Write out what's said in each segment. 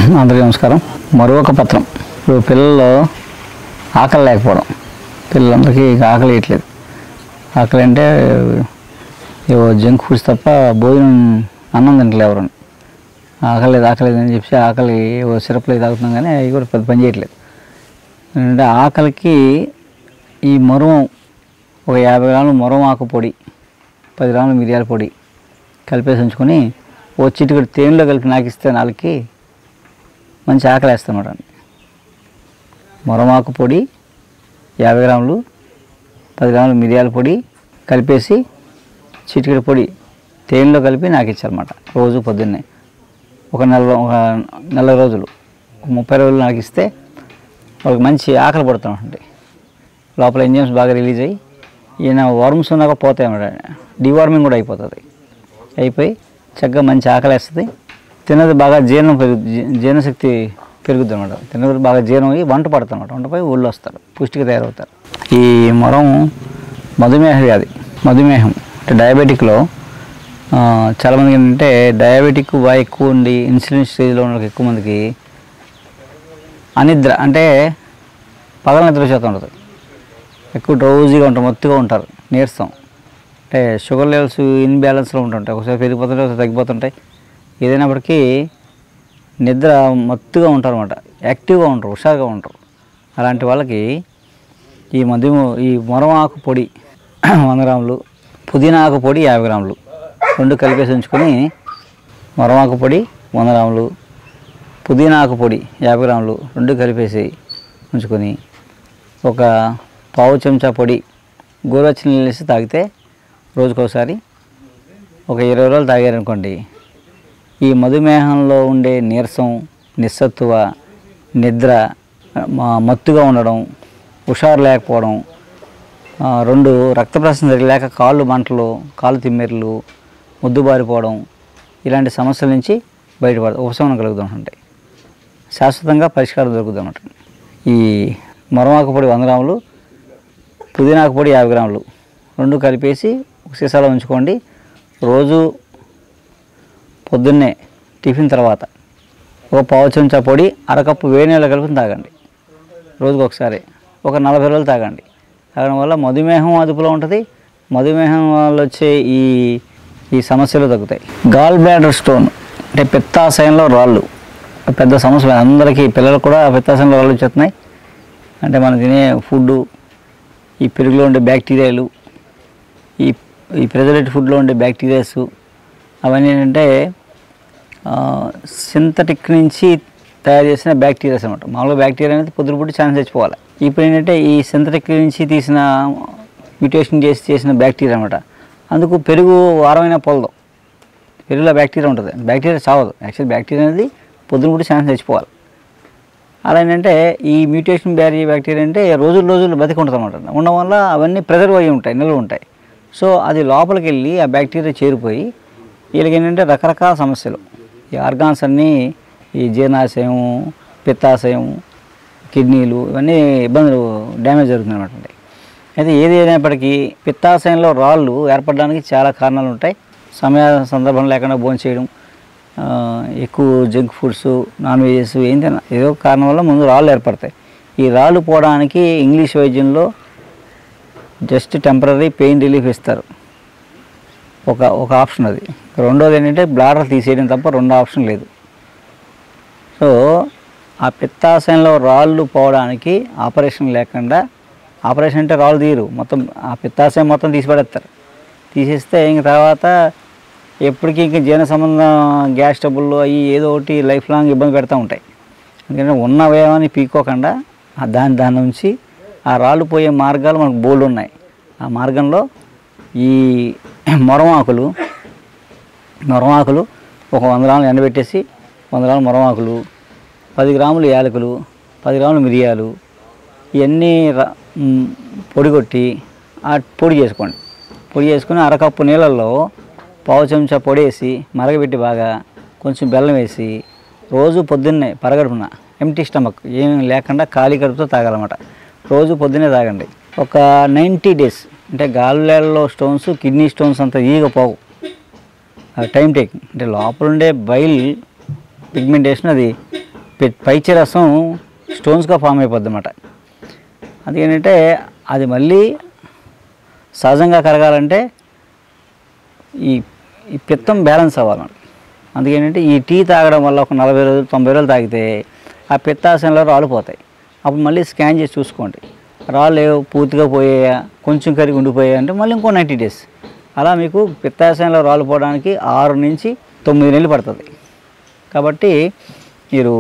అందరికీ నమస్కారం. మరొక పత్రం. ఇప్పుడు పిల్లలు ఆకలి లేకపోవడం, పిల్లలందరికీ ఆకలి వేయట్లేదు. ఆకలి అంటే ఏవో జంక్ ఫుడ్స్ తప్ప భోజనం అన్నం తింటలేదు ఎవరు. ఆకలేదు అని చెప్పి ఆకలి ఏవో సిరప్లు తాగుతున్నాం, కానీ అవి కూడా పెద్ద పని చేయట్లేదు. అంటే ఆకలికి ఈ మరువం ఒక 50 గ్రాములు మరువం ఆకు పొడి, 10 గ్రాములు మిరియాల పొడి కలిపేసి ఉంచుకొని ఓ చిటికెడు తేనెలో కలిపి నాకిస్తే నాలుగుకి మంచి ఆకలి వేస్తామట. మరమాకు పొడి 50 గ్రాములు, 10 గ్రాములు మిరియాల పొడి కలిపేసి చిటికెడు పొడి తేనెలో కలిపి నాకు ఇచ్చారన్నమాట. రోజు పొద్దున్నే ఒక నెల రోజులు, 30 రోజులు నాకు ఇస్తే వాళ్ళకి మంచి ఆకలి పడుతున్నామండి. లోపల ఎంజైమ్స్ బాగా రిలీజ్ అయ్యి ఈయన వర్మ్స్ ఉన్నాక పోతాయి అన్నమాట. డివార్మింగ్ కూడా అయిపోతుంది. అయిపోయి చక్కగా మంచి ఆకలి వేస్తుంది. తిన్నది బాగా జీర్ణశక్తి పెరుగుద్ది అనమాట. తిన్నది బాగా జీర్ణం అయ్యి వంట పడుతుంది అనమాట. వంటపై ఒళ్ళు వస్తారు, పుష్టిగా తయారవుతారు. ఈ మరం మధుమేహ వ్యాధి, మధుమేహం అంటే డయాబెటిక్లో చాలామందికి ఏంటంటే డయాబెటిక్ బాగా ఎక్కువ ఉండి ఇన్సులిన్ స్టేజ్లో ఉన్న ఎక్కువ మందికి అనిద్ర అంటే పగల నిద్ర శాతం ఉంటుంది. ఎక్కువ డ్రౌజీగా ఉంటారు, మొత్తుగా ఉంటారు, నీరసం. అంటే షుగర్ లెవెల్స్ ఇన్బ్యాలెన్స్లో ఉంటుంటాయి. ఒకసారి పెరిగిపోతుంటాయి, ఒకసారి తగ్గిపోతుంటాయి. ఏదైనప్పటికీ నిద్ర మత్తుగా ఉంటారు అన్నమాట. యాక్టివ్గా ఉంటారు, హుషారుగా ఉంటారు. అలాంటి వాళ్ళకి ఈ మరం ఆకు పొడి 100 గ్రాములు, పుదీనా ఆకు పొడి 50 గ్రాములు రెండు కలిపేసి ఉంచుకొని, మరం ఆకు పొడి 100 గ్రాములు, పుదీనా ఆకు పొడి 50 గ్రాములు రెండు కలిపేసి ఉంచుకొని ఒక పావు చెంచా పొడి గోరువెచ్చని నీళ్ళు వేసి తాగితే రోజుకోసారి ఒక 20 రోజులు తాగారనుకోండి, ఈ మధుమేహంలో ఉండే నీరసం, నిస్సత్తువ, నిద్ర, మత్తుగా ఉండడం, హుషారు లేకపోవడం, 2 రక్త ప్రసరణ సరిలేక కాళ్ళు మంటలు, కాళ్ళు తిమ్మెర్లు, ముద్దుబారిపోవడం, ఇలాంటి సమస్యల నుంచి ఉపశమనం కలుగుతుంటాయి. శాశ్వతంగా పరిష్కారం దొరుకుతుంది అన్నమాట. ఈ మరమాకు పొడి 100 గ్రాములు, పుదీనాకు పొడి 50 గ్రాములు రెండు కలిపేసి ఒక సీసాలో ఉంచుకోండి. రోజు పొద్దున్నే టిఫిన్ తర్వాత ఒక పావు చెంచా పొడి అరకప్పు వేడి నీళ్ళు కలిపి తాగండి. రోజుకు ఒకసారి ఒక 40 రోజులు తాగండి. తాగడం వల్ల మధుమేహం అదుపులో ఉంటుంది. మధుమేహం వల్ల వచ్చే ఈ సమస్యలు తగ్గుతాయి. గాల్ బ్లాడర్ స్టోన్ అంటే పిత్తాశయంలో రాళ్ళు పెద్ద సమస్య. అందరికీ పిల్లలు కూడా పిత్తాశయంలో రాళ్ళు వచ్చేస్తున్నాయి. అంటే మనం తినే ఫుడ్డు, ఈ పెరుగులో ఉండే బ్యాక్టీరియాలు, ఈ ప్రిజర్వేటివ్ ఫుడ్లో ఉండే బ్యాక్టీరియాస్ అవన్నీ ఏంటంటే సింథటిక్ నుంచి తయారు చేసిన బ్యాక్టీరియాస్ అనమాట. మామూలుగా బ్యాక్టీరియా అనేది పొద్దుపుట్టి ఛాన్స్ తెచ్చిపోవాలి. ఇప్పుడు ఏంటంటే ఈ సింథటిక్ నుంచి తీసిన మ్యూటేషన్ చేసిన బ్యాక్టీరియా అనమాట. అందుకు పెరుగు వారమైన పొలదు. పెరుగులో బ్యాక్టీరియా ఉంటుంది, బ్యాక్టీరియా చావదు. యాక్చువల్ బ్యాక్టీరియా అనేది పొద్దుపుట్టి ఛాన్స్ తెచ్చిపోవాలి. అలా ఏంటంటే ఈ మ్యూటేషన్ బ్యాక్టీరియా అంటే రోజులు బతికి ఉంటుంది అనమాట. ఉండడం వల్ల అవన్నీ ప్రిజర్వ్ అయ్యి ఉంటాయి, నిల్వ ఉంటాయి. సో అది లోపలికి వెళ్ళి ఆ బ్యాక్టీరియా చేరిపోయి వీళ్ళకి ఏంటంటే రకరకాల సమస్యలు, ఈ ఆర్గాన్స్ అన్నీ, ఈ జీర్ణాశయం, పిత్తాశయం, కిడ్నీలు, ఇవన్నీ ఇబ్బందులు, డ్యామేజ్ జరుగుతుంది అనమాట. అయితే ఏది అయినప్పటికీ పిత్తాశయంలో రాళ్ళు ఏర్పడడానికి చాలా కారణాలు ఉంటాయి. సందర్భం లేకుండా భోజనం చేయడం, ఎక్కువ జంక్ ఫుడ్స్, నాన్ వెజెస్, ఏంటన్నా ఏదో కారణం వల్ల ముందు రాళ్ళు ఏర్పడతాయి. ఈ రాళ్ళు పోవడానికి ఇంగ్లీష్ వైద్యంలో జస్ట్ టెంపరీ పెయిన్ రిలీఫ్ ఇస్తారు, ఒక ఆప్షన్ అది. రెండోది ఏంటంటే బ్లాడర్ తీసేయడం తప్ప రెండో ఆప్షన్ లేదు. సో ఆ పిత్తాశయంలో రాళ్ళు పోవడానికి ఆపరేషన్ లేకుండా, ఆపరేషన్ అంటే రాళ్ళు తీయరు, మొత్తం ఆ పిత్తాశయం మొత్తం తీసిపడేస్తారు. తీసేస్తే ఇంక తర్వాత ఎప్పటికీ ఇంక జీర్ణ సంబంధం గ్యాస్ ట్రబుల్లో అవి ఏదో ఒకటి లైఫ్ లాంగ్ ఇబ్బంది పెడతా ఉంటాయి. ఎందుకంటే ఉన్న అవయవాన్ని పీక్కోకుండా దాని నుంచి ఆ రాళ్ళు పోయే మార్గాలు మనకు బోల్డ్ ఉన్నాయి. ఆ మార్గంలో ఈ మరమాకులు ఒక 100 గ్రాములు ఎండబెట్టేసి, 100 గ్రాములు మరమాకులు, 10 గ్రాములు యాలకులు, 10 గ్రాములు మిరియాలు, ఇవన్నీ పొడి కొట్టి పొడి చేసుకోండి. పొడి చేసుకుని అరకప్పు నీళ్ళల్లో పావు చెంచా పొడి వేసి మరగబెట్టి బాగా కొంచెం బెల్లం వేసి రోజు పొద్దున్నే పరగడుపున ఎంటీ స్టమక్ ఏమీ లేకుండా ఖాళీ కడుపుతో తాగాలన్నమాట. రోజు పొద్దున్నే తాగండి. ఒక 90 డేస్ అంటే గాల్ బ్లాడర్లో స్టోన్స్, కిడ్నీ స్టోన్స్ అంత ఈగ పోవు. టైం టేకింగ్ అంటే లోపల ఉండే బైల్ పిగ్మెంటేషన్ అది పైచే రసం స్టోన్స్గా ఫామ్ అయిపోద్ది అన్నమాట. అదేంటంటే అది మళ్ళీ సహజంగా కరగాలంటే ఈ పిత్తం బ్యాలెన్స్ అవ్వాలన్నమాట. అందుకేంటంటే ఈ టీ తాగడం వల్ల ఒక 40 రోజులు 90 రోజులు తాగితే ఆ పిత్తాశయంలో రాళ్ళు పోతాయి. అప్పుడు మళ్ళీ స్కాన్ చేసి చూసుకోండి, రాళ్ళు పూర్తిగా పోయాయా, కొంచెం కరిగి ఉండిపోయాయి అంటే మళ్ళీ ఇంకో 90 డేస్. అలా మీకు పిత్తాశయంలో రాళ్ళు పోవడానికి 6 నుంచి 9 నెలలు పడుతుంది. కాబట్టి మీరు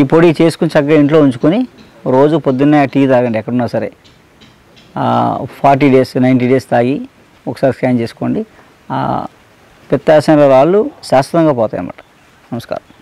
ఈ పొడి చేసుకుని చక్కగా ఇంట్లో ఉంచుకొని రోజు పొద్దున్నే టీ తాగండి ఎక్కడున్నా సరే. 40 డేస్ 90 డేస్ తాగి ఒకసారి స్కాన్ చేసుకోండి. పిత్తాశయంలో రాళ్ళు శాశ్వతంగా పోతాయి అన్నమాట. నమస్కారం.